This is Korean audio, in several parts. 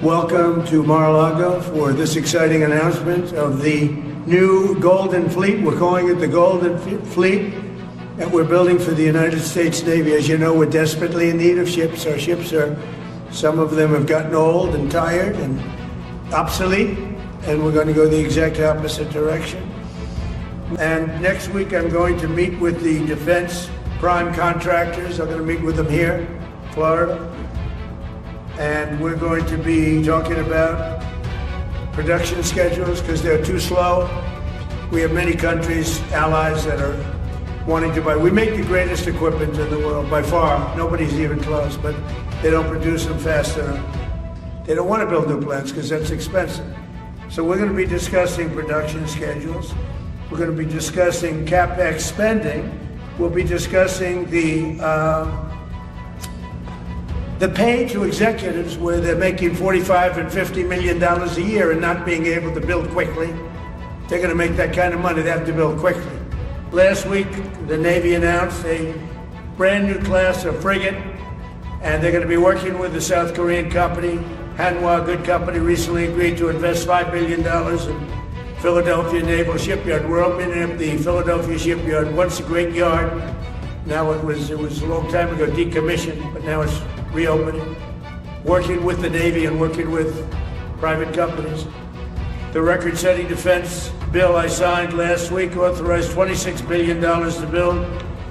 Welcome to Mar-a-Lago for this exciting announcement of the new Golden Fleet. We're calling it the Golden Fleet, and we're building for the United States Navy. As you know, we're desperately in need of ships. Our ships some of them have gotten old and tired and obsolete, and we're going to go the exact opposite direction. And next week I'm going to meet with the defense prime contractors. I'm going to meet with them here, Florida. And we're going to be talking about production schedules because they're too slow. We have many countries, allies, that are wanting to buy. We make the greatest equipment in the world by far. Nobody's even close, but they don't produce them fast enough. They don't want to build new plants because that's expensive. So we're going to be discussing production schedules. We're going to be discussing CapEx spending. We'll be discussing the pay to executives where they're making $45 and $50 million a year and not being able to build quickly. They're going to make that kind of money. They have to build quickly. Last week, the Navy announced a brand new class of frigate, and they're going to be working with the South Korean company. Hanwha, a good company, recently agreed to invest $5 billion in Philadelphia Naval Shipyard. We're opening up the Philadelphia Shipyard. Once a great yard. Now it was a long time ago decommissioned, but now it's reopening. Working with the Navy and working with private companies. The record-setting defense bill I signed last week authorized $26 billion to build.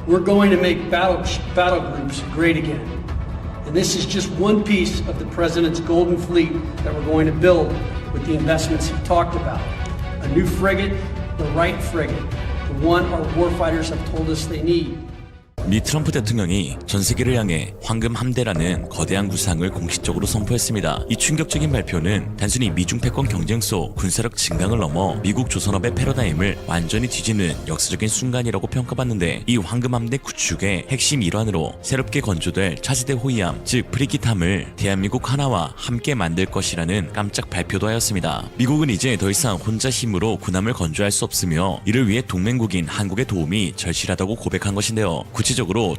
We're going to make battle groups great again. And this is just one piece of the President's Golden Fleet that we're going to build with the investments he talked about. A new frigate, the right frigate, the one our warfighters have told us they need. 미 트럼프 대통령이 전 세계를 향해 황금 함대라는 거대한 구상을 공식적으로 선포했습니다. 이 충격적인 발표는 단순히 미중 패권 경쟁 속 군사력 증강을 넘어 미국 조선업의 패러다임을 완전히 뒤집는 역사적인 순간이라고 평가받는데, 이 황금 함대 구축의 핵심 일환으로 새롭게 건조될 차세대 호위함, 즉 프리깃함을 대한민국 하나와 함께 만들 것이라는 깜짝 발표도 하였습니다. 미국은 이제 더 이상 혼자 힘으로 군함을 건조할 수 없으며 이를 위해 동맹국인 한국의 도움이 절실하다고 고백한 것인데요. 구체적으로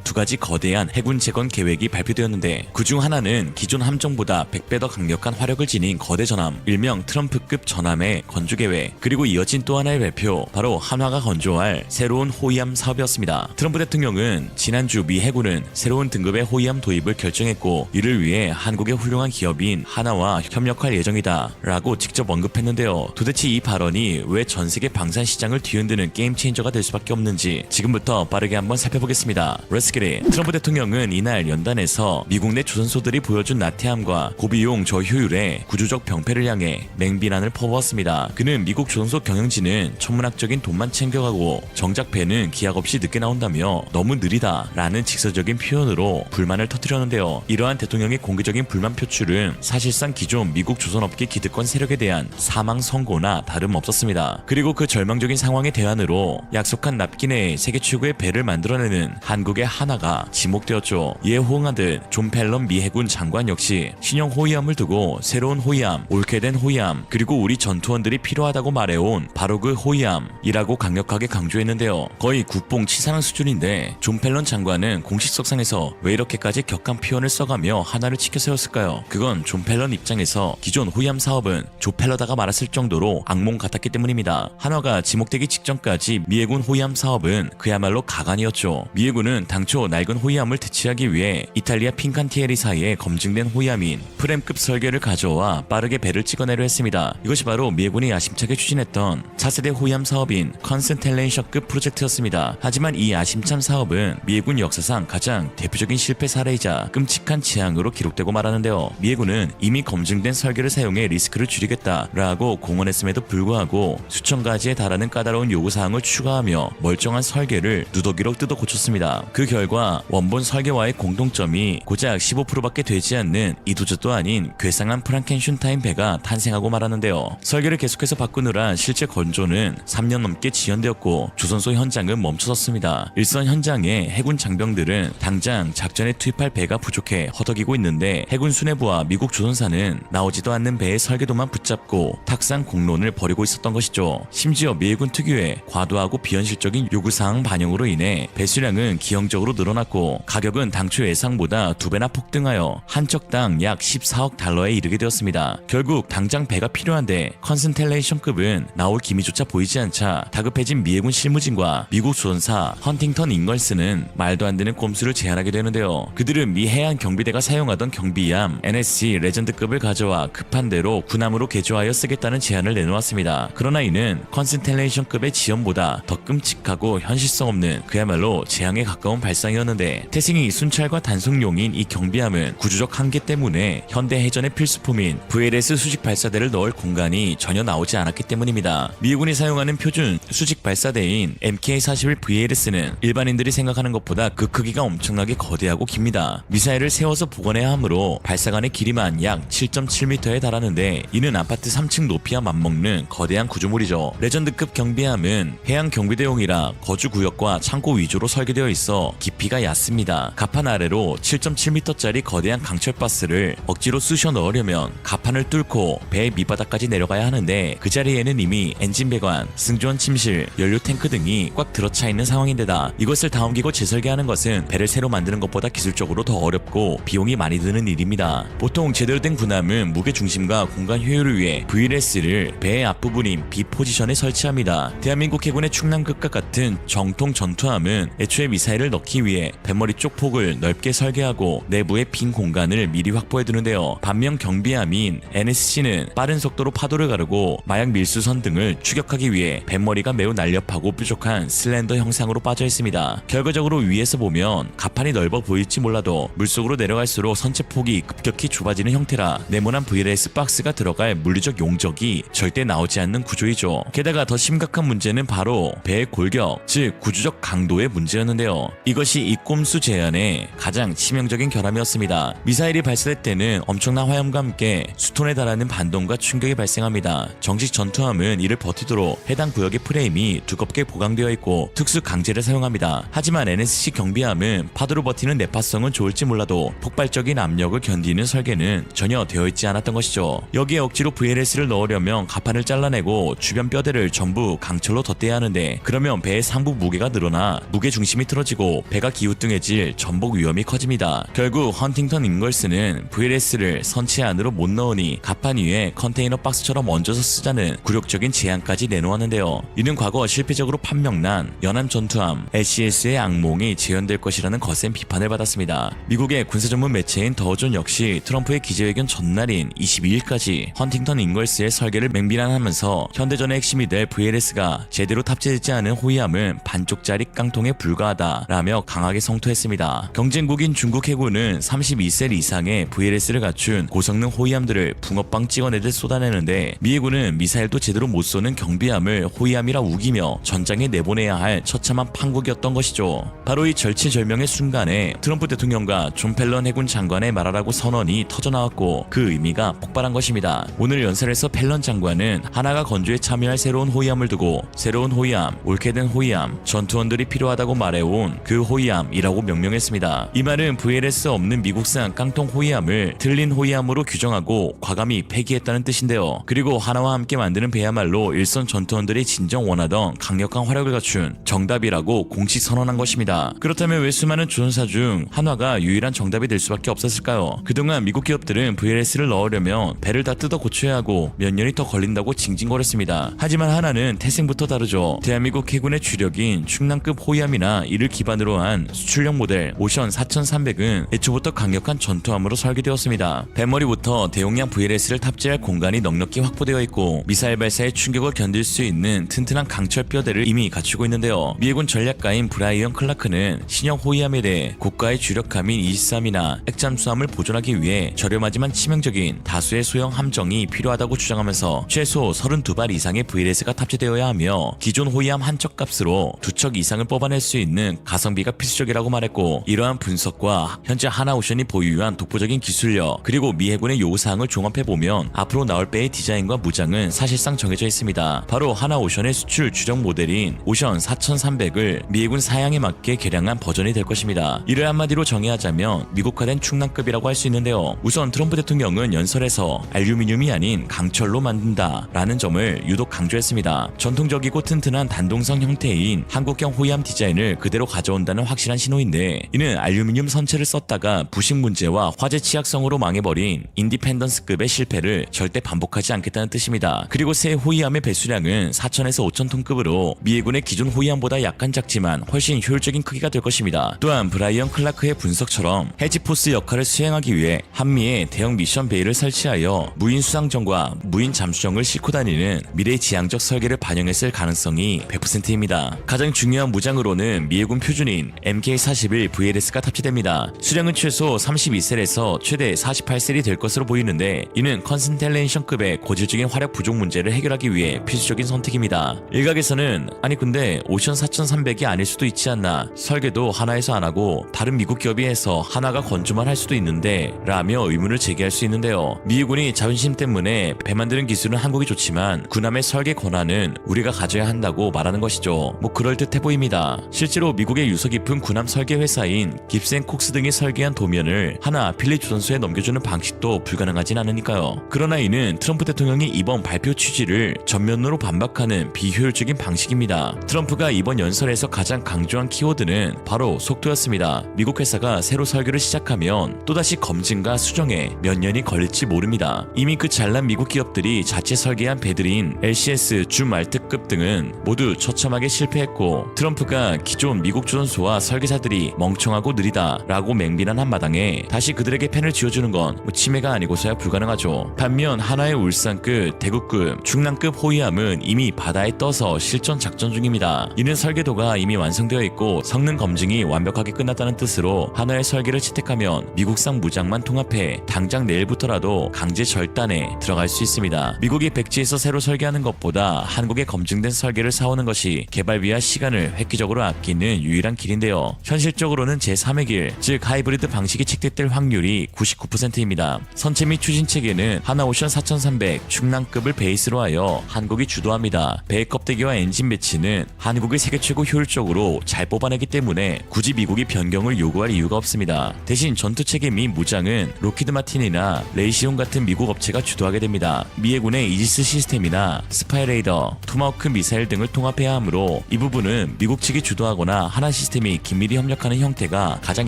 두 가지 거대한 해군 재건 계획이 발표되었는데, 그중 하나는 기존 함정보다 100배 더 강력한 화력을 지닌 거대 전함, 일명 트럼프급 전함의 건조 계획, 그리고 이어진 또 하나의 발표, 바로 한화가 건조할 새로운 호위함 사업이었습니다. 트럼프 대통령은 지난주 미 해군은 새로운 등급의 호위함 도입을 결정했고, 이를 위해 한국의 훌륭한 기업인 한화와 협력할 예정이다 라고 직접 언급했는데요. 도대체 이 발언이 왜 전세계 방산 시장을 뒤흔드는 게임 체인저가 될 수밖에 없는지 지금부터 빠르게 한번 살펴보겠습니다. 레츠기릿. 트럼프 대통령은 이날 연단에서 미국 내 조선소들이 보여준 나태함과 고비용 저효율의 구조적 병폐를 향해 맹비난을 퍼부었습니다. 그는 미국 조선소 경영진은 천문학적인 돈만 챙겨가고 정작 배는 기약 없이 늦게 나온다며 너무 느리다 라는 직설적인 표현으로 불만을 터뜨렸는데요. 이러한 대통령의 공개적인 불만 표출은 사실상 기존 미국 조선업계 기득권 세력에 대한 사망 선고나 다름없었습니다. 그리고 그 절망적인 상황의 대안으로 약속한 납기 내에 세계 최고의 배를 만들어내는 한국의 하나가 지목되었죠. 이에 호응하듯 존 펠런 미 해군 장관 역시 신형 호위함을 두고 새로운 호위함, 옳게 된 호위함, 그리고 우리 전투원들이 필요하다고 말해온 바로 그 호위함이라고 강력하게 강조했는데요. 거의 국뽕 치사한 수준인데, 존 펠런 장관은 공식석상에서 왜 이렇게까지 격한 표현을 써가며 하나를 치켜 세웠을까요? 그건 존 펠런 입장에서 기존 호위함 사업은 조펠러다가 말았을 정도로 악몽 같았기 때문입니다. 한화가 지목되기 직전까지 미 해군 호위함 사업은 그야말로 가관이었죠. 미 해군은 당초 낡은 호위함을 대체하기 위해 이탈리아 핀칸티에리 사이에 검증된 호위함인 프렘급 설계를 가져와 빠르게 배를 찍어내려 했습니다. 이것이 바로 미 해군이 야심차게 추진했던 차세대 호위함 사업인 컨스텔레이션급 프로젝트였습니다. 하지만 이 야심찬 사업은 미 해군 역사상 가장 대표적인 실패 사례이자 끔찍한 재앙으로 기록되고 말하는데요. 미 해군은 이미 검증된 설계를 사용해 리스크를 줄이겠다라고 공언했음에도 불구하고 수천 가지에 달하는 까다로운 요구사항을 추가하며 멀쩡한 설계를 누더기로 뜯어 고쳤습니다. 그 결과 원본 설계와의 공통점이 고작 15%밖에 되지 않는 이도저도 아닌 괴상한 프랑켄슈타인 배가 탄생하고 말하는데요. 설계를 계속해서 바꾸느라 실제 건조는 3년 넘게 지연되었고 조선소 현장은 멈춰섰습니다. 일선 현장의 해군 장병들은 당장 작전에 투입할 배가 부족해 허덕이고 있는데, 해군 수뇌부와 미국 조선사는 나오지도 않는 배의 설계도만 붙잡고 탁상 공론을 벌이고 있었던 것이죠. 심지어 미 해군 특유의 과도하고 비현실적인 요구사항 반영으로 인해 배 수량은 기형적으로 늘어났고 가격은 당초 예상보다 2배나 폭등하여 한 척당 약 14억 달러에 이르게 되었습니다. 결국 당장 배가 필요한데 컨스텔레이션급은 나올 기미조차 보이지 않자 다급해진 미해군 실무진과 미국 조선사 헌팅턴 잉걸스는 말도 안 되는 꼼수를 제안하게 되는데요. 그들은 미 해안 경비대가 사용하던 경비함 NSC 레전드급을 가져와 급한 대로 군함으로 개조하여 쓰겠다는 제안을 내놓았습니다. 그러나 이는 컨스텔레이션급의 지연보다 더 끔찍하고 현실성 없는 그야말로 재앙에 가까운 발상이었는데 태생이 순찰과 단속용인 이 경비함은 구조적 한계 때문에 현대 해전의 필수품인 VLS 수직 발사대를 넣을 공간이 전혀 나오지 않았기 때문입니다. 미군이 사용하는 표준 수직 발사대인 MK-41 VLS는 일반인들이 생각하는 것보다 그 크기가 엄청나게 거대하고 깁니다. 미사일을 세워서 보관해야 하므로 발사관의 길이만 약 7.7m에 달하는데 이는 아파트 3층 높이와 맞먹는 거대한 구조물이죠. 레전드급 경비함은 해양 경비대용이라 거주 구역과 창고 위주로 설계되어 있어 깊이가 얕습니다. 갑판 아래로 7.7m짜리 거대한 강철가스를 억지로 쑤셔 넣으려면 갑판을 뚫고 배의 밑바닥까지 내려가야 하는데 그 자리에는 이미 엔진 배관, 승조원 침실, 연료 탱크 등이 꽉 들어차 있는 상황인데다 이것을 다 옮기고 재설계하는 것은 배를 새로 만드는 것보다 기술적으로 더 어렵고 비용이 많이 드는 일입니다. 보통 제대로 된 군함은 무게 중심과 공간 효율을 위해 VLS를 배의 앞부분인 B 포지션에 설치합니다. 대한민국 해군의 충남급과 같은 정통 전투함은 애초에 미사일을 넣기 위해 뱃머리 쪽 폭을 넓게 설계하고 내부의 빈 공간을 미리 확보해 두는데요. 반면 경비함인 NSC는 빠른 속도로 파도를 가르고 마약 밀수선 등을 추격하기 위해 뱃머리가 매우 날렵하고 뾰족한 슬렌더 형상으로 빠져 있습니다. 결과적으로 위에서 보면 갑판이 넓어 보일지 몰라도 물속으로 내려갈수록 선체 폭이 급격히 좁아지는 형태라 네모난 VLS 박스가 들어갈 물리적 용적이 절대 나오지 않는 구조이죠. 게다가 더 심각한 문제는 바로 배의 골격, 즉 구조적 강도의 문제였는데요. 이것이 이 꼼수 제안의 가장 치명적인 결함이었습니다. 미사일이 발사될 때는 엄청난 화염과 함께 수톤에 달하는 반동과 충격이 발생합니다. 정식 전투함은 이를 버티도록 해당 구역의 프레임이 두껍게 보강되어 있고 특수 강제를 사용합니다. 하지만 NSC 경비함은 파도를 버티는 내파성은 좋을지 몰라도 폭발적인 압력을 견디는 설계는 전혀 되어 있지 않았던 것이죠. 여기에 억지로 VLS를 넣으려면 갑판을 잘라내고 주변 뼈대를 전부 강철로 덧대야 하는데 그러면 배의 상부 무게가 늘어나 무게 중심이 틀어지고 배가 기우뚱해질 전복 위험이 커집니다. 결국 헌팅턴 잉걸스는 VLS를 선체 안으로 못 넣으니 갑판 위에 컨테이너 박스처럼 얹어서 쓰자는 굴욕적인 제안까지 내놓았는데요. 이는 과거 실패적으로 판명난 연안 전투함 LCS의 악몽이 재현될 것이라는 거센 비판을 받았습니다. 미국의 군사 전문 매체인 더존 역시 트럼프의 기자회견 전날인 22일까지 헌팅턴 잉걸스의 설계를 맹비난하면서 현대전의 핵심이 될 VLS가 제대로 탑재되지 않은 호위함은 반쪽짜리 깡통에 불과하다라며 강하게 성토했습니다. 경쟁국인 중국 해군은 32셀 이상의 VLS를 갖춘 고성능 호위함들을 붕어빵 찍어내듯 쏟아내는데 미 해군은 미사일도 제대로 못 쏘는 경비함을 호위함이라 우기며 전장에 내보내야 할 처참한 판국이었던 것이죠. 바로 이 절체절명의 순간에 트럼프 대통령과 존 펠런 해군 장관의 말하라고 선언이 터져나왔고 그 의미가 폭발한 것입니다. 오늘 연설에서 펠런 장관은 하나가 건조에 참여할 새로운 호위함을 두고 새로운 호위함, 옳게 된 호위함, 전투원들이 필요하다고 말해온 그 호위함이라고 명명했습니다. 이 말은 VLS 없는 미국산 깡통 호위함을 틀린 호위함으로 규정하고 과감히 폐기했다는 뜻인데요. 그리고 하나와 함께 만드는 배야말로 일선 전투원들이 진정 원하던 강력한 화력을 갖춘 정답이라고 공식 선언한 것입니다. 그렇다면 왜 수많은 조선사 중 한화가 유일한 정답이 될 수밖에 없었을까요? 그동안 미국 기업들은 VLS를 넣으려면 배를 다 뜯어 고쳐야 하고 몇 년이 더 걸린다고 징징거렸습니다. 하지만 하나는 태생부터 다르죠. 대한민국 해군의 주력인 충남급 호위함이나 이를 기반으로 한 수출형 모델 오션 4300은 애초부터 강력한 전투함으로 설계되었습니다. 뱃머리부터 대용량 VLS를 탑재할 공간이 넉넉히 확보되어 있고 미사일 발사의 충격을 견딜 수 있는 튼튼한 강철 뼈대를 이미 갖추고 있는데요. 미해군 전략가인 브라이언 클라크는 신형 호위함에 대해 고가의 주력함인 23이나 액잠수함을 보존하기 위해 저렴하지만 치명적인 다수의 소형 함정이 필요하다고 주장하면서 최소 32발 이상의 VLS가 탑재되어야 하며 기존 호위함 한 척 값으로 2척 이상을 뽑아낼 수 있는 가성비가 필수적이라고 말했고 이러한 분석과 현재 하나오션이 보유한 독보적인 기술력 그리고 미 해군의 요구사항을 종합해보면 앞으로 나올 배의 디자인과 무장은 사실상 정해져 있습니다. 바로 하나오션의 수출 주력 모델인 오션 4300을 미 해군 사양에 맞게 개량한 버전이 될 것입니다. 이를 한마디로 정의하자면 미국화된 충남급이라고 할 수 있는데요. 우선 트럼프 대통령은 연설에서 알루미늄이 아닌 강철로 만든다 라는 점을 유독 강조했습니다. 전통적이고 튼튼한 단동성 형태인 한국형 호위함 디자인을 그대로 그대로 가져온다는 확실한 신호인데, 이는 알루미늄 선체를 썼다가 부식 문제와 화재 취약성으로 망해버린 인디펜던스급의 실패를 절대 반복하지 않겠다는 뜻입니다. 그리고 새 호위함의 배수량은 4,000에서 5,000톤급으로 미 해군의 기존 호위함보다 약간 작지만 훨씬 효율적인 크기가 될 것입니다. 또한 브라이언 클라크의 분석처럼 헤지포스 역할을 수행하기 위해 한미에 대형 미션 베이를 설치하여 무인 수상정과 무인 잠수정을 싣고 다니는 미래 지향적 설계를 반영했을 가능성이 100%입니다. 가장 중요한 무장으로는 미 해군 표준인 MK-41 VLS가 탑재됩니다. 수량은 최소 32셀에서 최대 48셀이 될 것으로 보이는데, 이는 컨스텔레이션급의 고질적인 화력 부족 문제를 해결하기 위해 필수적인 선택입니다. 일각에서는 아니 근데 오션 4300이 아닐 수도 있지 않나, 설계도 하나에서 안 하고 다른 미국 기업이 해서 하나가 건조만 할 수도 있는데 라며 의문을 제기할 수 있는데요. 미 해군이 자존심 때문에 배 만드는 기술은 한국이 좋지만 군함의 설계 권한은 우리가 가져야 한다고 말하는 것이죠. 뭐 그럴듯해 보입니다. 실제로 미국의 유서 깊은 군함 설계 회사인 깁스앤콕스 등이 설계한 도면을 하나 필립 조선소에 넘겨주는 방식도 불가능하진 않으니까요. 그러나 이는 트럼프 대통령이 이번 발표 취지를 전면으로 반박하는 비효율적인 방식입니다. 트럼프가 이번 연설에서 가장 강조한 키워드는 바로 속도였습니다. 미국 회사가 새로 설계를 시작하면 또다시 검증과 수정에 몇 년이 걸릴지 모릅니다. 이미 그 잘난 미국 기업들이 자체 설계한 배들인 LCS 주말트급 등은 모두 처참하게 실패했고, 트럼프가 기존 미국 조선소와 설계사들이 멍청하고 느리다 라고 맹비난 한마당에 다시 그들에게 펜을 쥐어주는 건 치매가 아니고서야 불가능하죠. 반면 하나의 울산급, 대구급, 충남급 호위함은 이미 바다에 떠서 실전 작전 중입니다. 이는 설계도가 이미 완성되어 있고 성능 검증이 완벽하게 끝났다는 뜻으로 하나의 설계를 채택하면 미국산 무장만 통합해 당장 내일부터라도 강제 절단에 들어갈 수 있습니다. 미국이 백지에서 새로 설계하는 것보다 한국의 검증된 설계를 사오는 것이 개발비와 시간을 획기적으로 아끼는 유일한 길인데요. 현실적으로는 제3의 길, 즉 하이브리드 방식이 채택될 확률이 99%입니다. 선체 및 추진 체계는 하나오션 4300 충남급을 베이스로 하여 한국이 주도합니다. 배의 껍데기와 엔진 배치는 한국이 세계 최고 효율적으로 잘 뽑아내기 때문에 굳이 미국이 변경을 요구할 이유가 없습니다. 대신 전투 체계 및 무장은 로키드 마틴이나 레이시온 같은 미국 업체가 주도하게 됩니다. 미 해군의 이지스 시스템이나 스파이레이더, 토마호크 미사일 등을 통합해야 하므로 이 부분은 미국 측이 주도하거나 하나 시스템이 긴밀히 협력하는 형태가 가장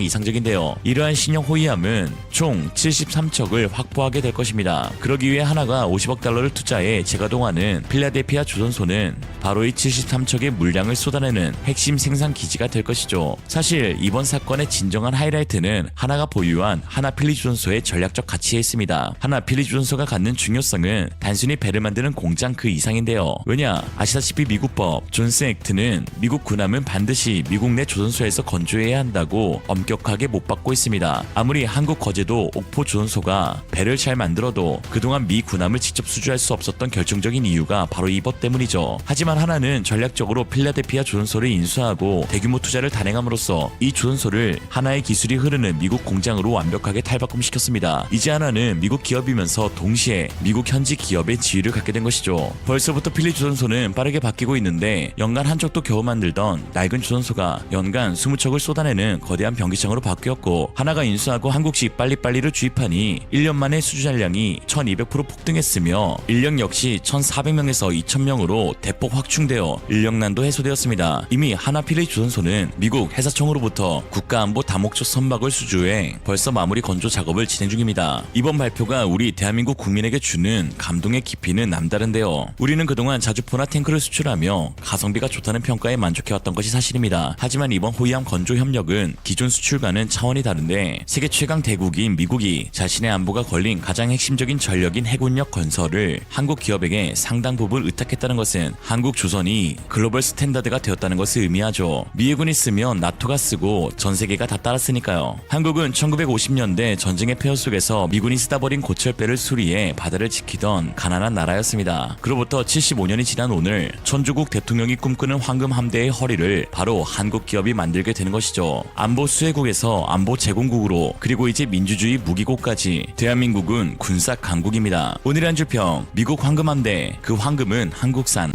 이상적인데요. 이러한 신형 호위함은 총 73척을 확보하게 될 것입니다. 그러기 위해 하나가 50억 달러를 투자해 재가동하는 필라델피아 조선소는 바로 이 73척의 물량을 쏟아내는 핵심 생산 기지가 될 것이죠. 사실 이번 사건의 진정한 하이라이트는 하나가 보유한 하나 필리 조선소의 전략적 가치에 있습니다. 하나 필리 조선소가 갖는 중요성은 단순히 배를 만드는 공장 그 이상인데요. 왜냐, 아시다시피 미국법 존스 액트는 미국 군함은 반드시 미국 내 조선소에서 건조해야 한다고 엄격하게 못 받고 있습니다. 아무리 한국 거제도 옥포 조선소가 배를 잘 만들어도 그동안 미 군함을 직접 수주할 수 없었던 결정적인 이유가 바로 이 법 때문이죠. 하지만 하나는 전략적으로 필라델피아 조선소를 인수하고 대규모 투자를 단행함으로써 이 조선소를 하나의 기술이 흐르는 미국 공장으로 완벽하게 탈바꿈시켰습니다. 이제 하나는 미국 기업이면서 동시에 미국 현지 기업의 지위를 갖게 된 것이죠. 벌써부터 필리 조선소는 빠르게 바뀌고 있는데, 연간 한 척도 겨우 만들던 낡은 조선소가 연간 20척을 쏟아내는 거대한 변기창으로 바뀌었고, 하나가 인수하고 한국식 빨리빨리를 주입하니 1년 만에 수주 잔량이 1200% 폭등했으며 인력 역시 1400명에서 2000명으로 대폭 확충되어 인력난도 해소되었습니다. 이미 하나 필리 조선소는 미국 해사청으로부터 국가안보 다목적 선박을 수주해 벌써 마무리 건조 작업을 진행 중입니다. 이번 발표가 우리 대한민국 국민에게 주는 감동의 깊이는 남다른데요. 우리는 그동안 자주포나 탱크를 수출하며 가성비가 좋다는 평가에 만족해왔던 것이 사실입니다. 하지만 이번 호위함 건조 협력은 기존 수출과는 차원이 다른데, 세계 최강 대국인 미국이 자신의 안보가 걸린 가장 핵심적인 전력인 해군력 건설을 한국 기업에게 상당 부분 의탁했다는 것은 한국 조선이 글로벌 스탠다드가 되었다는 것을 의미하죠. 미 해군이 쓰면 나토가 쓰고 전 세계가 다 따랐으니까요. 한국은 1950년대 전쟁의 폐허 속에서 미군이 쓰다 버린 고철배를 수리해 바다를 지키던 가난한 나라였습니다. 그로부터 75년이 지난 오늘 천주국 대통령이 꿈꾸는 황금 함대의 허리를 바로 한국 기업이 만들게 되는 것이죠. 안보 수혜국에서 안보 제공국으로, 그리고 이제 민주주의 무기국까지 대한민국은 군사 강국입니다. 오늘의 한 줄평, 미국 황금 함대, 그 황금은 한국산.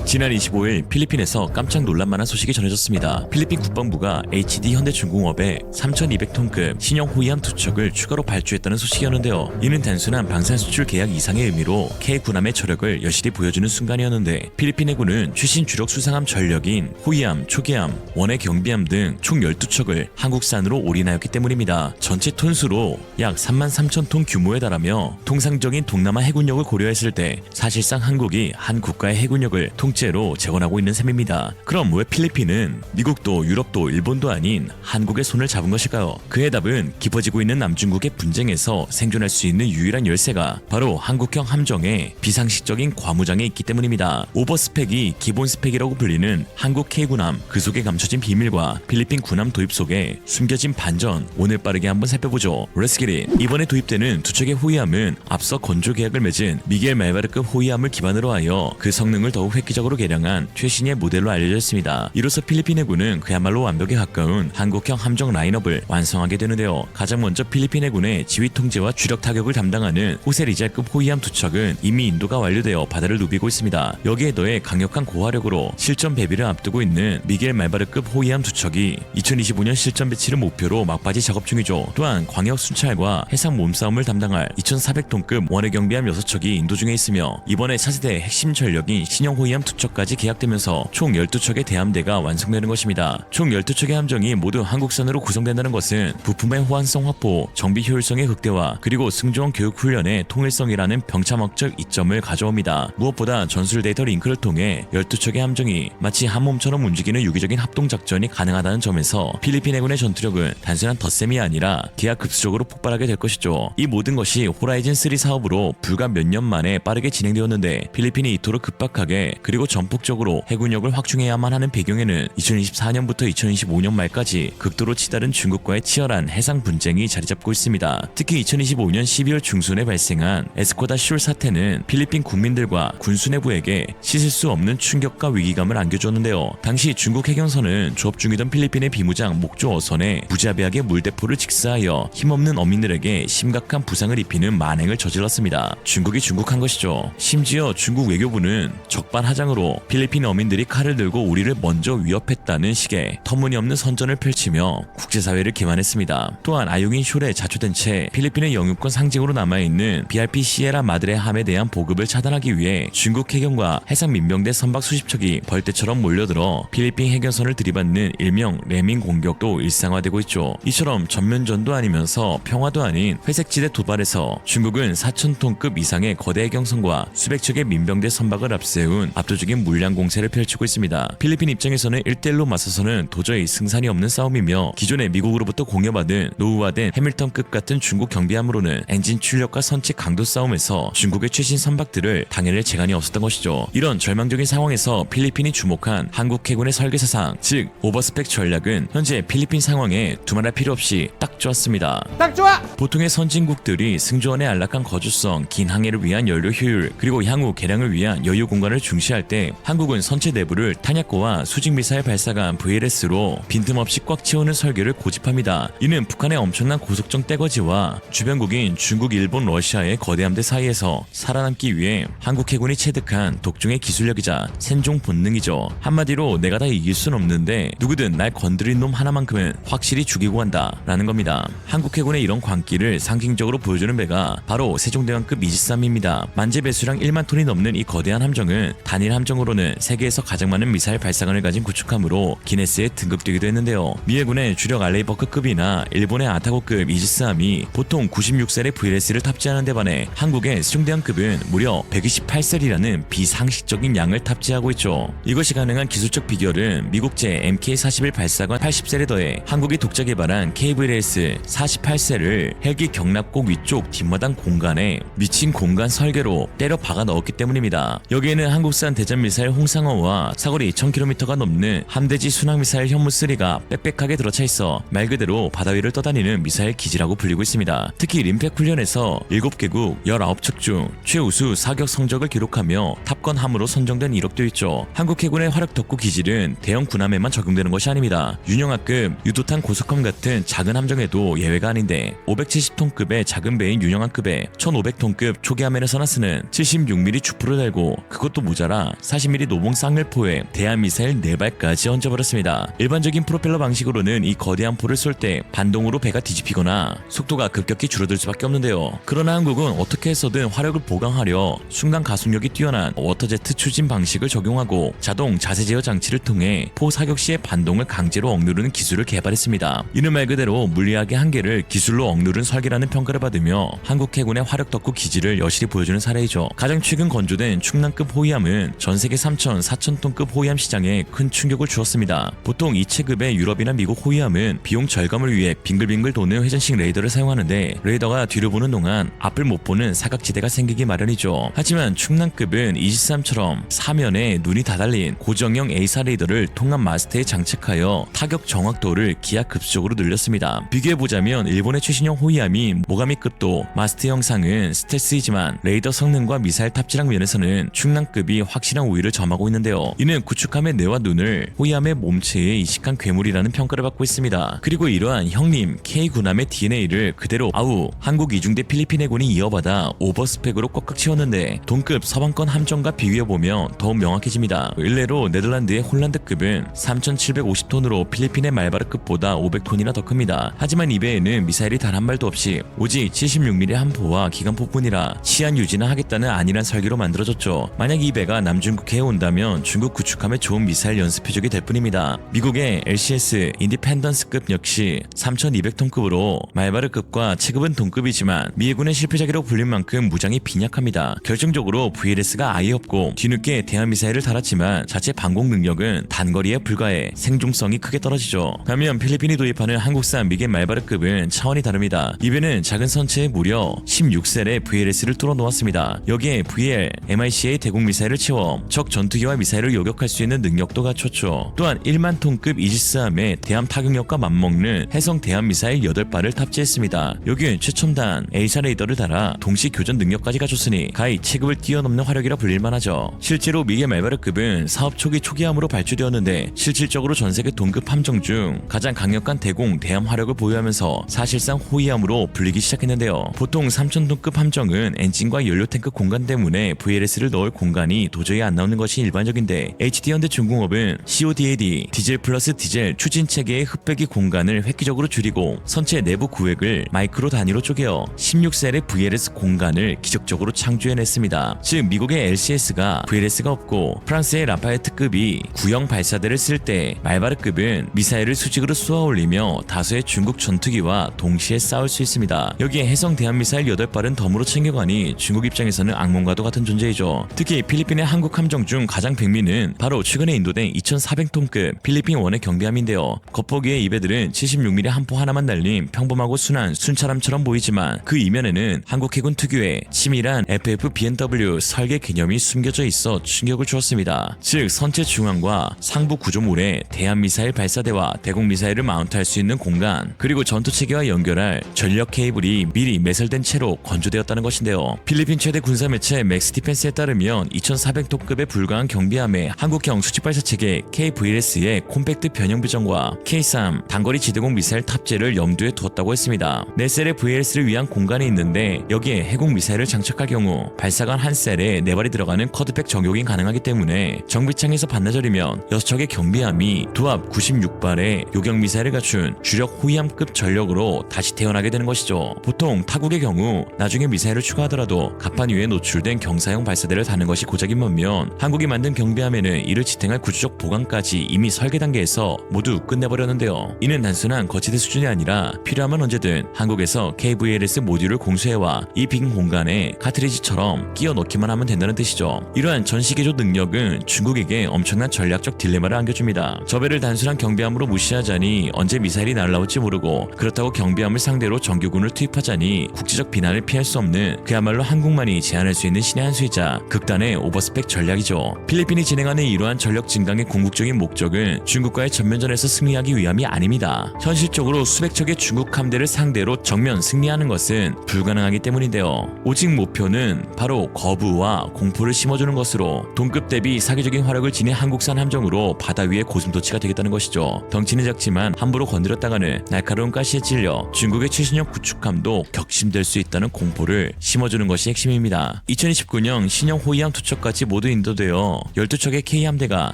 지난 25일 필리핀에서 깜짝 놀랄만한 소식이 전해졌습니다. 필리핀 국방부가 HD 현대중공업에 3,200톤급 신형 호위함 2척을 추가로 발주했다는 소식이었는데요. 이는 단순한 방산 수출 계약 이상의 의미로 K군함의 저력을 여실히 보여주는 순간이었는데, 필리핀 해군은 최신 주력 수상함 전력인 호위함, 초계함, 원해 경비함 등 총 12척을 한국산으로 올인하였기 때문입니다. 전체 톤수로 약 33,000톤 규모에 달하며 통상적인 동남아 해군력을 고려했을 때 사실상 한국이 한 국가의 해군력을 통째로 재건하고 있는 셈입니다. 그럼 왜 필리핀은 미국도 유럽도 일본도 아닌 한국의 손을 잡은 것일까요? 그의 답은 깊어지고 있는 남중국의 분쟁에서 생존할 수 있는 유일한 열쇠가 바로 한국형 함정의 비상식적인 과무장에 있기 때문입니다. 오버스펙이 기본 스펙이라고 불리는 한국 K군함, 그 속에 감춰진 비밀과 필리핀 군함 도입 속에 숨겨진 반전, 오늘 빠르게 한번 살펴보죠. Let's get it. 이번에 도입되는 두 척의 호위함은 앞서 건조 계약을 맺은 미겔 말바르급 호위함을 기반으로 하여 그 성능을 더욱 획기적으로 개량한 최신의 모델로 알려져 있습니다. 이로써 필리핀 해군은 그야말로 완벽에 가까운 한국형 함정 라인업을 완성하게 되는데요. 가장 먼저 필리핀 해군의 지휘 통제와 주력 타격을 담당하는 호세 리잘급 호위함 두 척은 이미 인도가 완료되어 바다를 누비고 있습니다. 여기에 더해 강력한 고화력으로 실전 배비를 앞두고 있는 미겔 말바르급 호위함 두 척이 2025년 실전 배치를 목표로 막바지 작업 중이죠. 또한 광역 순찰과 해상 몸싸움을 담당할 2,400톤급 원해 경비함 6척이 인도 중에 있으며, 이번에 차세대 핵심 전력인 신형 호위함 2척까지 계약되면서 총 12척의 대함대가 완성되는 것입니다. 총 12척의 함정이 모두 한국산으로 구성된다는 것은 부품의 호환성 확보, 정비 효율성의 극대화, 그리고 승조원 교육 훈련의 통일성이라는 병차목적 이점을 가져옵니다. 무엇보다 전술 데이터 링크를 통해 12척의 함정이 마치 한 몸처럼 움직이는 유기적인 합동작전이 가능하다는 점에서 필리핀 해군의 전투력은 단순한 덧셈이 아니라 기하급수적으로 폭발하게 될 것이죠. 이 모든 것이 호라이즌3 사업으로 불과 몇 년 만에 빠르게 진행되었는데, 필리핀이 이토록 급박하게 그리고 전폭적으로 해군력을 확충해야만 하는 배경에는 2024년부터 2025년 말까지 극도로 치달은 중국과의 치열한 해상 분쟁이 자리잡고 있습니다. 특히 2025년 12월 중순에 발생한 에스코다 슐 사태는 필리핀 국민들과 군수 내부에게 씻을 수 없는 충격과 위기감을 안겨주었는데요. 당시 중국 해경선은 조업 중이던 필리핀의 비무장 목조 어선에 무자비하게 물대포를 직사하여 힘없는 어민들에게 심각한 부상을 입히는 만행을 저질렀습니다. 중국이 중국한 것이죠. 심지어 중국 외교부는 적반하장으로 필리핀 어민들이 칼을 들고 우리를 먼저 위협했다는 식의 터무니없는 선전을 펼치며 국제사회를 기만했습니다. 또한 아유긴 숄에 자초된 채 필리핀의 영유권 상징으로 남아있는 BRP 시에라 마드레 함에 대한 보급을 차단하기 위해 중국 해경과 해상 민병대 선박 수십 척이 벌떼처럼 몰려들어 필리핀 해경선을 들이받는 일명 레밍 공격도 일상화되고 있죠. 이처럼 전면전도 아니면서 평화도 아닌 회색지대 도발에서 중국은 4,000톤급 이상의 거대 해경선과 수백 척의 민병대 선박을 앞세운 압도적인 물량 공세를 펼치고 있습니다. 필리핀 입장에서는 1대1로 맞서서는 도저히 승산이 없는 싸움이며, 기존에 미국으로부터 공여받은 노후화된 해밀턴급 같은 중국 경비함으로는 엔진 출력과 선체 강도 싸움에서 중국의 최신 선박들을 당해낼 재간이 없었던 것이죠. 이런 절망적인 상황에서 필리핀이 주목한 한국 해군의 설계사상, 즉 오버스펙 전략은 현재 필리핀 상황에 두말할 필요 없이 딱 좋았습니다. 딱 좋아! 보통의 선진국들이 승조원의 안락한 거주성, 긴 항해를 위한 연료 효율, 그리고 향후 개량을 위한 여유 공간을 중시할 때 한국은 선체 내부를 탄약고와 수직미사일 발사관 VLS로 빈틈없이 꽉 채우는 설계를 고집합니다. 이는 북한의 엄청난 고속정 떼거지와 주변국인 중국, 일본, 러시아의 거대 함대 사이에서 살아남기 위해 한국 해군이 체득한 독종의 기술력이자 생존 본능이죠. 한마디로 내가 다 이길 순 없는데 누구든 날 건드린 놈 하나만큼은 확실히 죽이고 간다 라는 겁니다. 한국 해군의 이런 광기를 상징적으로 보여주는 배가 바로 세종대왕급 이지스함입니다. 만재 배수량 1만 톤이 넘는 이 거대한 함정은 단일 함정으로는 세계에서 가장 많은 미사일 발사관을 가진 구축함으로 기네스에 등극되기도 했는데요. 미 해군의 주력 알레이버크급이나 일본의 아타고급 이지스함이 보통 96셀의 VLS를 탑재하는 데 반해 한국의 세종대왕급은 무려 128셀이라는 비상식적인 양을 탑재하고 있죠. 이것이 가능한 기술적 비결은 미국제 MK-41 발사관 80셀에 더해 한국이 독자 개발한 KVLS 48셀을 헬기 경납곡 위쪽 뒷마당 공간에 미친 공간 설계로 때려 박아 넣었기 때문입니다. 여기에는 한국산 대전미사일 홍상어와 사거리 1000km가 넘는 함대지 순항미사일 현무3가 빽빽하게 들어차 있어 말 그대로 바다 위를 떠다니는 미사일 기지라고 불리고 있습니다. 특히 림팩 훈련에서 7개국 19척 중 최우수 사격 성적을 기록하며 탑건함으로 선정된 이력도 있죠. 한국 해군의 화력 덕후 기질은 대형 군함에만 적용되는 것이 아닙니다. 윤영하급 유도탄 고속함 같은 작은 함정에도 예외가 아닌데, 570톤급의 작은 배인 윤영하급에 1500톤급 초계함에는 서나스는 76mm 주포를 달고 그것도 모자라 40mm 노봉 쌍열포에 대한미사일 4발까지 얹어버렸습니다. 일반적인 프로펠러 방식으로는 이 거대한 포를 쏠 때 반동으로 배가 뒤집히거나 속도가 급격히 줄어들 수밖에 없는데요. 그러나 한국은 어떻게 해서든 화력을 보강하려 순간 가속력이 뛰어난 워터제트 추진 방식을 적용하고 자동 자세 제어 장치를 통해 포 사격 시의 반동을 강제로 억누르는 기술을 개발했습니다. 이는 말 그대로 물리학의 한계를 기술로 억누른 설계라는 평가를 받으며 한국 해군의 화력 덕후 기질을 여실히 보여주는 사례이죠. 가장 최근 건조된 충남급 호위함은 전 세계 3,000, 4,000톤급 호위함 시장에 큰 충격을 주었습니다. 보통 이 체급의 유럽이나 미국 호위함은 비용 절감을 위해 빙글빙글 도는 회전식 레이더를 사용하는데 레이더가 뒤로 보는 동안 앞을 못 보는 사각지대가 생기기 마련이죠. 하지만 충남급은 이지스함처럼 사면에 눈이 다 달린 고정형 A사 레이더를 통합 마스터에 장착하여 타격 정확도를 기하급수적으로 늘렸습니다. 비교해보자면 일본의 최신형 호위함인 모가미급도 마스터 형상은 스텔스이지만 레이더 성능과 미사일 탑재량 면에서는 충남급이 확실한 우위를 점하고 있는데요. 이는 구축함의 뇌와 눈을 호위함의 몸체에 이식한 괴물이라는 평가를 받고 있습니다. 그리고 이러한 형님 K군함의 DNA를 그대로 한국 이중대 필리핀 해군이 이어받아 오버스펙으로 꽉꽉 채웠는데 동급 서방권 함정과 비교해보면 더욱 명확해집니다. 일례로 네덜란드의 홀란드급은 3,750톤으로 필리핀의 말바르급보다 500톤이나 더 큽니다. 하지만 이 배에는 미사일이 단 한 발도 없이 오직 76mm 함포와 기관포뿐이라 치안 유지나 하겠다는 안일한 설계로 만들어졌죠. 만약 이 배가 남중국해에 온다면 중국 구축함의 좋은 미사일 연습 표적이 될 뿐입니다. 미국의 LCS 인디펜던스급 역시 3,200톤급으로 말바르급과 체급은 동급이지만 미 해군의 실패작이라고 불릴 만큼 무장이 빈약합니다. 결정적으로 VLS가 아예 없고 뒤늦게 대한미사일을 달았지만 자체 방공 능력은 단거리에 불과해 생존성이 크게 떨어지죠. 반면 필리핀이 도입하는 한국산 미개 말바르급은 차원이 다릅니다. 이 배는 작은 선체에 무려 16셀의 VLS를 뚫어 놓았습니다. 여기에 VL, MICA 대공 미사일을 채워 적 전투기와 미사일을 요격할 수 있는 능력도 갖췄죠. 또한 1만 톤급 이지스함의 대함 타격력과 맞먹는 해성 대함 미사일 8발을 탑재했습니다. 여기엔 최첨단 A사 레이더를 달아 동시 교전 능력까지 갖췄으니 가히 체급을 뛰어넘는 화력이라 불릴만하죠. 실제로 미개 말바르급은 사업 초기함으로 발주되었는데 실질적으로 전세계 동급 함정 중 가장 강력한 대공 대함 화력을 보유하면서 사실상 호위함으로 불리기 시작했는데요. 보통 3,000톤급 함정은 엔진과 연료 탱크 공간 때문에 VLS를 넣을 공간이 도저히 안 나오는 것이 일반적인데 HD현대중공업은 CODAD 디젤 플러스 디젤 추진 체계의 흡배기 공간을 획기적으로 줄이고 선체 내부 구획을 마이크로 단위로 쪼개어 16셀의 VLS 공간을 기적적으로 창조해냈습니다. 즉 미국의 LCS가 VLS가 없고 프랑스의 라파에트급이 구형 발사대를 쓸 때 말바르급은 미사일을 수직으로 쏘아올리며 다수의 중국 전투기와 동시에 싸울 수 있습니다. 여기에 해성 대한미사일 8발은 덤으로 챙겨가니 중국 입장에서는 악몽과도 같은 존재이죠. 특히 필리핀의 한국 함정 중 가장 백미는 바로 최근에 인도된 2,400톤급 필리핀 원의 경비함인데요. 겉보기에 이 배들은 76mm 함포 하나만 달린 평범하고 순한 순찰함처럼 보이지만 그 이면에는 한국 해군 특유의 치밀한 FF B&W 설계 개념이 숨겨져 있어 충격을 주었습니다. 즉 선체 중앙과 상부 구조물에 대한미사일 발사대와 대공미사일을 마운트할 수 있는 공간 그리고 전투체계와 연결할 전력 케이블이 미리 매설된 채로 건조되었다는 것인데요. 필리핀 최대 군사 매체 맥스 디펜스에 따르면 2,400톤급에 불과한 경비함에 한국형 수직발사체계 KVLS의 콤팩트 변형 비전과 K3 단거리 지대공 미사일 탑재를 염두에 두었다고 했습니다. 4셀의 VLS를 위한 공간이 있는데 여기에 해공 미사일을 장착할 경우 발사관 한 셀에 4발이 들어가는 쿼드백 적용이 가능하기 때문에 정비창에서 반나절이면 6척의 경비함이 두합 96발의 요격 미사일을 갖춘 주력 호위함급 전력으로 다시 태어나게 되는 것이죠. 보통 타국의 경우 나중에 미사일을 추가하더라도 갑판 위에 노출된 경사형 발사대를 다는 것이 고작인 반면 한국이 만든 경비함에는 이를 지탱할 구조적 보강까지 이미 설계 단계에서 모두 끝내버렸는데요. 이는 단순한 거치대 수준이 아니라 필요하면 언제든 한국에서 KVLS 모듈을 공수해와 이 빈 공간에 카트리지처럼 끼워 넣기만 하면 된다는 뜻이죠. 이러한 전시개조 능력은 중국에게 엄청난 전략적 딜레마를 안겨줍니다. 저 배를 단순한 경비함으로 무시하자니 언제 미사일이 날아올지 모르고 그렇다고 경비함을 상대로 정규군을 투입하자니 국제적 비난을 피할 수 없는 그야말로 한국만이 제안할 수 있는 신의 한 수이자 극단의 오버스펙 전략이죠. 필리핀이 진행하는 이러한 전력 증강의 궁극적인 목적은 중국과의 전면전에서 승리하기 위함이 아닙니다. 현실적으로 수백 척의 중국 함대를 상대로 정면 승리하는 것은 불가능하기 때문인데요. 오직 목표는 바로 거부와 공포를 심어주는 것으로 동급 대비 사기적인 화력을 지닌 한국산 함정으로 바다 위의 고슴도치가 되겠다는 것이죠. 덩치는 작지만 함부로 건드렸다가는 날카로운 가시에 찔려 중국의 최신형 구축함도 격심될 수 있다는 공포를 심어주는 것이 핵심입니다. 2029년 신형 호위함 투척까지 모두 모두 인도되어 12척의 K함대가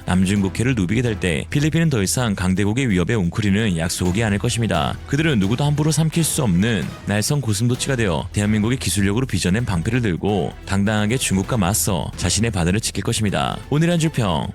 남중국해를 누비게 될 때 필리핀은 더 이상 강대국의 위협에 웅크리는 약소국이 아닐 것입니다. 그들은 누구도 함부로 삼킬 수 없는 날선 고슴도치가 되어 대한민국의 기술력으로 빚어낸 방패를 들고 당당하게 중국과 맞서 자신의 바다를 지킬 것입니다. 오늘의 한 줄평.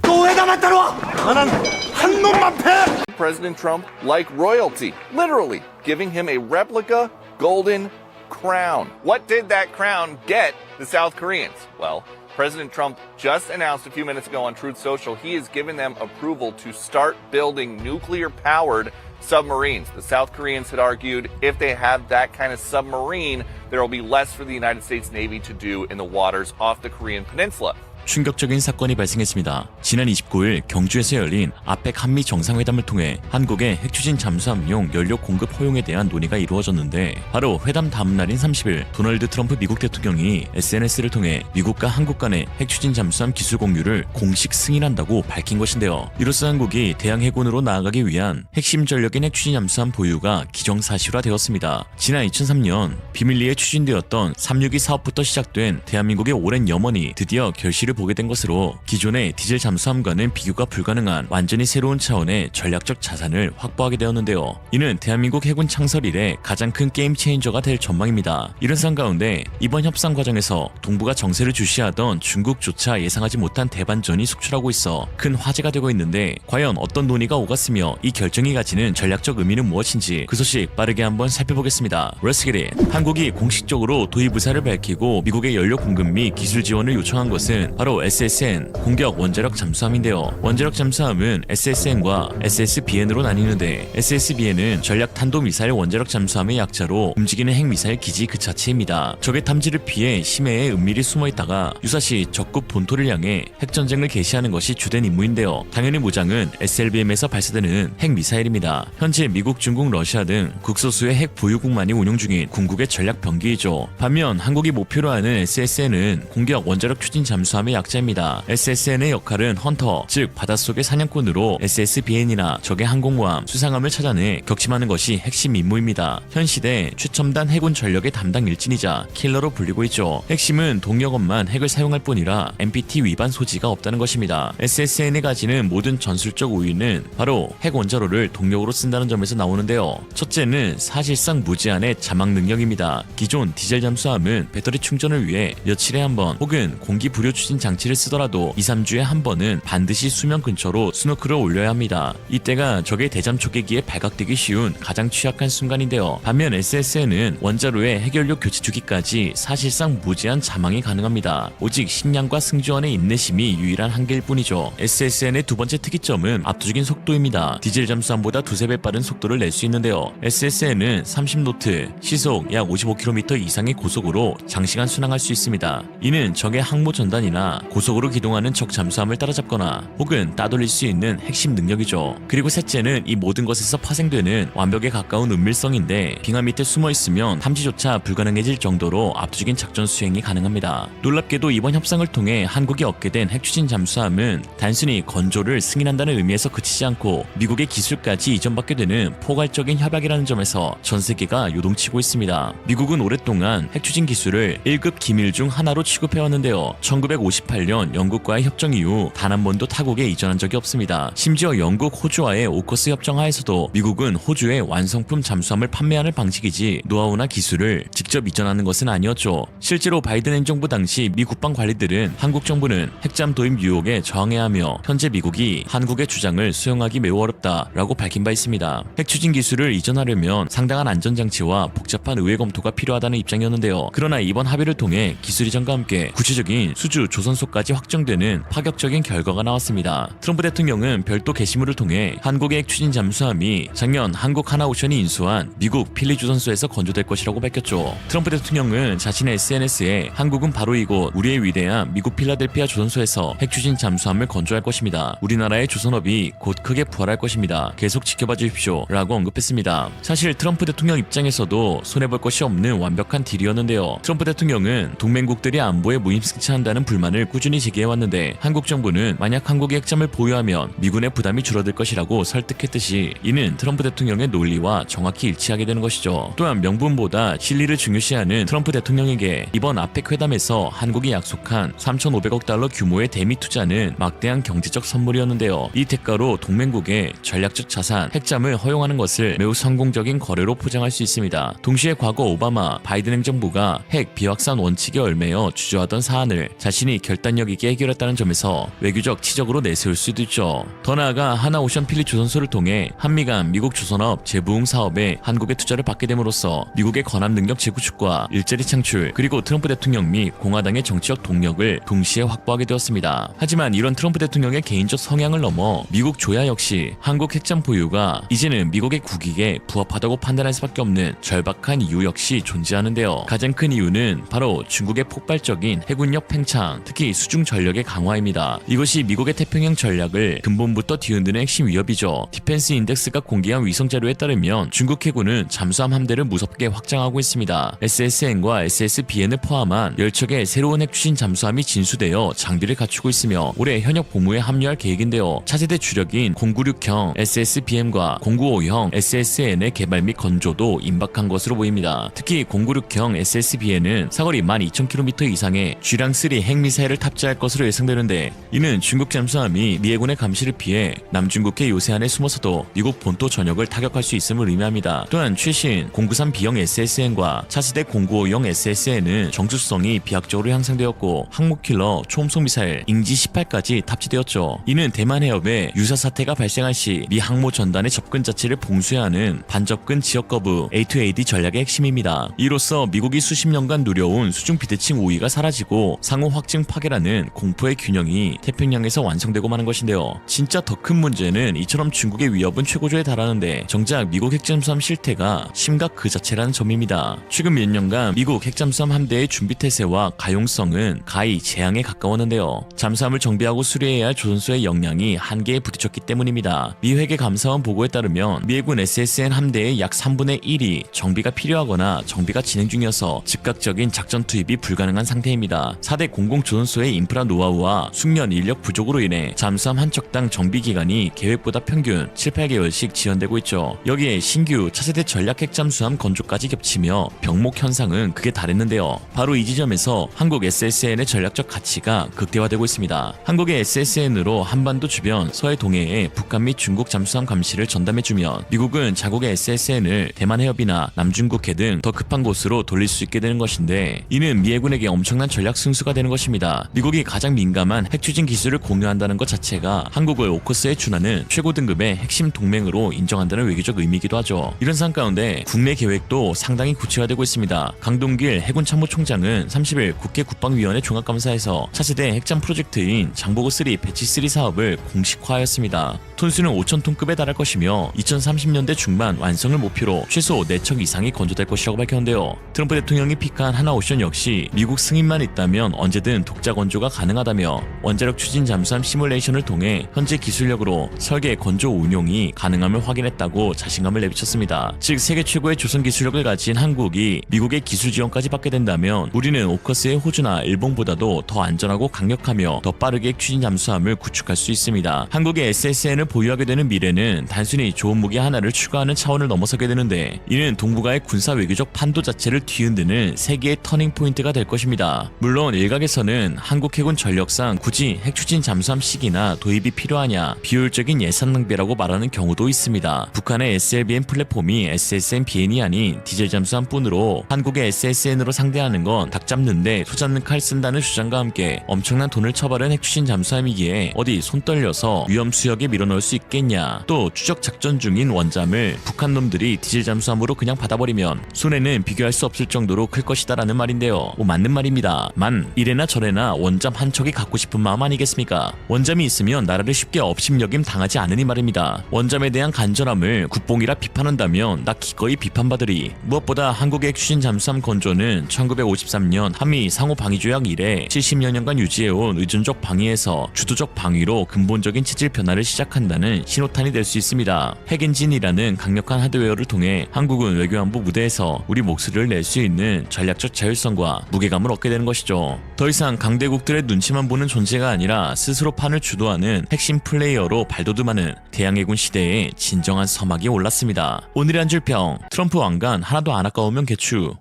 President Trump like royalty, literally giving him a replica golden crown. What did that crown get the South Koreans? Well, President Trump just announced a few minutes ago on Truth Social he has given them approval to start building nuclear-powered submarines. The South Koreans had argued if they have that kind of submarine, there will be less for the United States Navy to do in the waters off the Korean peninsula. 충격적인 사건이 발생했습니다. 지난 29일 경주에서 열린 아펙 한미 정상회담을 통해 한국의 핵추진 잠수함용 연료 공급 허용에 대한 논의가 이루어졌는데 바로 회담 다음 날인 30일 도널드 트럼프 미국 대통령이 SNS를 통해 미국과 한국 간의 핵추진 잠수함 기술 공유를 공식 승인한다고 밝힌 것인데요. 이로써 한국이 대양 해군으로 나아가기 위한 핵심 전력인 핵추진 잠수함 보유가 기정사실화되었습니다. 지난 2003년 비밀리에 추진되었던 362 사업부터 시작된 대한민국의 오랜 염원이 드디어 결실을 보게 된 것으로 기존의 디젤 잠수함과는 비교가 불가능한 완전히 새로운 차원의 전략적 자산을 확보하게 되었는데요. 이는 대한민국 해군 창설 이래 가장 큰 게임 체인저가 될 전망입니다. 이런 상황 가운데 이번 협상 과정에서 동북아 정세를 주시하던 중국조차 예상하지 못한 대반전이 속출하고 있어 큰 화제가 되고 있는데 과연 어떤 논의가 오갔으며 이 결정이 가지는 전략적 의미는 무엇인지 그 소식 빠르게 한번 살펴보겠습니다. Let's get it. 한국이 공식적으로 도입 의사를 밝히고 미국의 연료 공급 및 기술 지원을 요청한 것은 바로 SSN 공격 원자력 잠수함인데요. 원자력 잠수함은 SSN과 SSBN으로 나뉘는데 SSBN은 전략 탄도미사일 원자력 잠수함의 약자로 움직이는 핵미사일 기지 그 자체입니다. 적의 탐지를 피해 심해에 은밀히 숨어있다가 유사시 적국 본토를 향해 핵전쟁을 개시하는 것이 주된 임무인데요. 당연히 모장은 SLBM에서 발사되는 핵미사일입니다. 현재 미국, 중국, 러시아 등 극소수의 핵 보유국만이 운용 중인 궁극의 전략 병기이죠. 반면 한국이 목표로 하는 SSN은 공격 원자력 추진 잠수함의 약자입니다. SSN의 역할은 헌터, 즉 바닷속의 사냥꾼으로 SSBN이나 적의 항공모함, 수상함을 찾아내 격침하는 것이 핵심 임무입니다. 현 시대 최첨단 해군 전력의 담당 일진이자 킬러로 불리고 있죠. 핵심은 동력원만 핵을 사용할 뿐이라 NPT 위반 소지가 없다는 것입니다. SSN이 가지는 모든 전술적 우위는 바로 핵 원자로를 동력으로 쓴다는 점에서 나오는데요. 첫째는 사실상 무제한의 자막 능력입니다. 기존 디젤 잠수함은 배터리 충전을 위해 며칠에 한 번 혹은 공기 부료 추진 장치를 쓰더라도 2-3주에 한 번은 반드시 수면 근처로 스노클을 올려야 합니다. 이때가 적의 대잠 초계기에 발각되기 쉬운 가장 취약한 순간인데요. 반면 SSN은 원자로의 핵연료 교체 주기까지 사실상 무제한 자망이 가능합니다. 오직 식량과 승조원의 인내심이 유일한 한계일 뿐이죠. SSN의 두 번째 특이점은 압도적인 속도입니다. 디젤 잠수함보다 두세 배 빠른 속도를 낼 수 있는데요. SSN은 30노트, 시속 약 55km 이상의 고속으로 장시간 순항할 수 있습니다. 이는 적의 항모 전단이나 고속으로 기동하는 적 잠수함을 따라잡거나 혹은 따돌릴 수 있는 핵심 능력이죠. 그리고 셋째는 이 모든 것에서 파생되는 완벽에 가까운 은밀성인데 빙하 밑에 숨어있으면 탐지조차 불가능해질 정도로 압도적인 작전 수행이 가능합니다. 놀랍게도 이번 협상을 통해 한국이 얻게 된 핵추진 잠수함은 단순히 건조를 승인한다는 의미에서 그치지 않고 미국의 기술까지 이전받게 되는 포괄적인 협약이라는 점에서 전 세계가 요동치고 있습니다. 미국은 오랫동안 핵추진 기술을 1급 기밀 중 하나로 취급해왔는데요. 1958년 영국과의 협정 이후 단 한 번도 타국에 이전한 적이 없습니다. 심지어 영국, 호주와의 오커스 협정 하에서도 미국은 호주에 완성품 잠수함을 판매하는 방식이지 노하우나 기술을 직접 이전하는 것은 아니었죠. 실제로 바이든 행정부 당시 미 국방 관리들은 한국 정부는 핵잠 도입 유혹에 저항해야 하며 현재 미국이 한국의 주장을 수용하기 매우 어렵다라고 밝힌 바 있습니다. 핵추진 기술을 이전하려면 상당한 안전장치와 복잡한 의회 검토가 필요하다는 입장이었는데요. 그러나 이번 합의를 통해 기술 이전과 함께 구체적인 수주 조선소까지 확정되는 파격적인 결과가 나왔습니다. 트럼프 대통령은 별도 게시물을 통해 한국의 핵추진 잠수함이 작년 한국 하나오션이 인수한 미국 필리 조선소에서 건조될 것이라고 밝혔죠. 트럼프 대통령은 자신의 SNS에 한국은 바로 이곳 우리의 위대한 미국 필라델피아 조선소에서 핵추진 잠수함을 건조할 것입니다. 우리나라의 조선업이 곧 크게 부활할 것입니다. 계속 지켜봐 주십시오 라고 언급했습니다. 사실 트럼프 대통령 입장에서도 손해볼 것이 없는 완벽한 딜이었는데요. 트럼프 대통령은 동맹국들이 안보에 무임승차한다는 불만을 비난을 꾸준히 제기해왔는데 한국 정부는 만약 한국이 핵잠을 보유하면 미군의 부담이 줄어들 것이라고 설득했듯이 이는 트럼프 대통령의 논리와 정확히 일치하게 되는 것이죠. 또한 명분보다 실리를 중요시하는 트럼프 대통령에게 이번 아펙 회담에서 한국이 약속한 3,500억 달러 규모의 대미 투자는 막대한 경제적 선물이었는데요. 이 대가로 동맹국의 전략적 자산, 핵잠을 허용하는 것을 매우 성공적인 거래로 포장할 수 있습니다. 동시에 과거 오바마, 바이든 행정부가 핵 비확산 원칙에 얽매여 주저하던 사안을 자신이 결단력 있게 해결했다는 점에서 외교적 치적으로 내세울 수도 있죠. 더 나아가 하나오션필립 조선소를 통해 한미 간 미국 조선업 재부흥 사업에 한국의 투자를 받게 됨으로써 미국의 건함 능력 재구축과 일자리 창출 그리고 트럼프 대통령 및 공화당의 정치적 동력을 동시에 확보하게 되었습니다. 하지만 이런 트럼프 대통령의 개인적 성향을 넘어 미국 조야 역시 한국 핵잠 보유가 이제는 미국의 국익에 부합하다고 판단할 수밖에 없는 절박한 이유 역시 존재하는데요. 가장 큰 이유는 바로 중국의 폭발적인 해군력 팽창, 특히 수중 전력의 강화입니다. 이것이 미국의 태평양 전략을 근본부터 뒤흔드는 핵심 위협이죠. 디펜스 인덱스가 공개한 위성 자료에 따르면 중국 해군은 잠수함 함대를 무섭게 확장하고 있습니다. SSN과 SSBN을 포함한 10척의 새로운 핵추진 잠수함이 진수되어 장비를 갖추고 있으며 올해 현역 복무에 합류할 계획인데요. 차세대 주력인 096형 SSBM과 095형 SSN의 개발 및 건조도 임박한 것으로 보입니다. 특히 096형 SSBN은 사거리 12,000km 이상의 G랑3 핵미사일을 탑재할 것으로 예상되는데 이는 중국 잠수함이 미 해군의 감시를 피해 남중국해 요새안에 숨어서도 미국 본토 전역을 타격할 수 있음을 의미합니다. 또한 최신 093B형 SSN과 차세대 095형 SSN은 정수성이 비약적으로 향상되었고 항모킬러 초음속 미사일 잉지-18까지 탑재되었죠. 이는 대만 해협에 유사 사태가 발생할 시 미 항모 전단의 접근 자체를 봉쇄하는 반접근 지역 거부 A2AD 전략의 핵심입니다. 이로써 미국이 수십 년간 누려온 수중 비대칭 우위가 사라지고 상호 확증 파괴라는 공포의 균형이 태평양에서 완성되고 마는 것인데요. 진짜 더 큰 문제는 이처럼 중국의 위협은 최고조에 달하는데 정작 미국 핵잠수함 실태가 심각 그 자체라는 점입니다. 최근 몇 년간 미국 핵잠수함 함대의 준비 태세와 가용성은 가히 재앙에 가까웠는데요. 잠수함을 정비하고 수리해야 할 조선소의 역량이 한계에 부딪혔기 때문입니다. 미 회계 감사원 보고에 따르면 미 해군 SSN 함대의 약 3분의 1이 정비가 필요하거나 정비가 진행 중이어서 즉각적인 작전 투입이 불가능한 상태입니다. 4대 공공 조선소의 인프라 노하우와 숙련 인력 부족으로 인해 잠수함 한 척당 정비 기간이 계획보다 평균 7-8개월씩 지연되고 있죠. 여기에 신규 차세대 전략 핵잠수함 건조까지 겹치며 병목 현상은 극에 달했는데요. 바로 이 지점에서 한국 SSN의 전략적 가치가 극대화되고 있습니다. 한국의 SSN으로 한반도 주변 서해 동해에 북한 및 중국 잠수함 감시를 전담해주면 미국은 자국의 SSN을 대만 해협이나 남중국해 등 더 급한 곳으로 돌릴 수 있게 되는 것인데 이는 미 해군에게 엄청난 전략 승수가 되는 것입니다. 미국이 가장 민감한 핵추진 기술을 공유한다는 것 자체가 한국을 오커스에 준하는 최고 등급의 핵심 동맹으로 인정한다는 외교적 의미이기도 하죠. 이런 상황 가운데 국내 계획도 상당히 구체화되고 있습니다. 강동길 해군참모총장은 30일 국회 국방위원회 종합감사에서 차세대 핵잠 프로젝트인 장보고3 배치3 사업을 공식화하였습니다. 톤수는 5,000톤급에 달할 것이며 2030년대 중반 완성을 목표로 최소 4척 이상이 건조될 것이라고 밝혔는데요. 트럼프 대통령이 픽한 하나오션 역시 미국 승인만 있다면 언제든 독자 건조가 가능하다며 원자력 추진 잠수함 시뮬레이션을 통해 현재 기술력으로 설계 건조 운용이 가능함을 확인했다고 자신감을 내비쳤습니다. 즉 세계 최고의 조선 기술력을 가진 한국이 미국의 기술 지원까지 받게 된다면 우리는 오커스의 호주나 일본보다도 더 안전하고 강력하며 더 빠르게 추진 잠수함을 구축할 수 있습니다. 한국의 SSN을 보유하게 되는 미래는 단순히 좋은 무기 하나를 추가하는 차원을 넘어서게 되는데 이는 동북아의 군사 외교적 판도 자체를 뒤흔드는 세계의 터닝 포인트가 될 것입니다. 물론 일각에서는 한국 해군 전력상 굳이 핵추진 잠수함 시기나 도입이 필요하냐 비효율적인 예산 낭비라고 말하는 경우도 있습니다. 북한의 SLBM 플랫폼이 SSN-BN이 아닌 디젤 잠수함뿐으로 한국의 SSN으로 상대하는 건 닭 잡는데 소 잡는 칼 쓴다는 주장과 함께 엄청난 돈을 처바른 핵추진 잠수함이기에 어디 손 떨려서 위험 수역에 밀어넣을 수 있겠냐. 또 추적 작전 중인 원잠을 북한 놈들이 디젤 잠수함으로 그냥 받아버리면 손해는 비교할 수 없을 정도로 클 것이다라는 말인데요. 맞는 말입니다. 만 이래나 저래나 원잠 한 척이 갖고 싶은 마음 아니겠습니까? 원잠이 있으면 나라를 쉽게 업심여김 당하지 않으니 말입니다. 원잠에 대한 간절함을 국뽕이라 비판한다면 나 기꺼이 비판받으리. 무엇보다 한국의 핵추진 잠수함 건조는 1953년 한미 상호 방위조약 이래 70여 년간 유지해온 의존적 방위에서 주도적 방위로 근본적인 체질 변화를 시작한 준비한다는 신호탄이 될 수 있습니다. 핵엔진이라는 강력한 하드웨어를 통해 한국은 외교안보 무대에서 우리 목소리를 낼 수 있는 전략적 자율성과 무게감을 얻게 되는 것이죠. 더 이상 강대국들의 눈치만 보는 존재가 아니라 스스로 판을 주도하는 핵심 플레이어로 발돋움하는 대양해군 시대에 진정한 서막이 올랐습니다. 오늘의 한 줄평, 트럼프 왕관 하나도 안 아까우면 개추.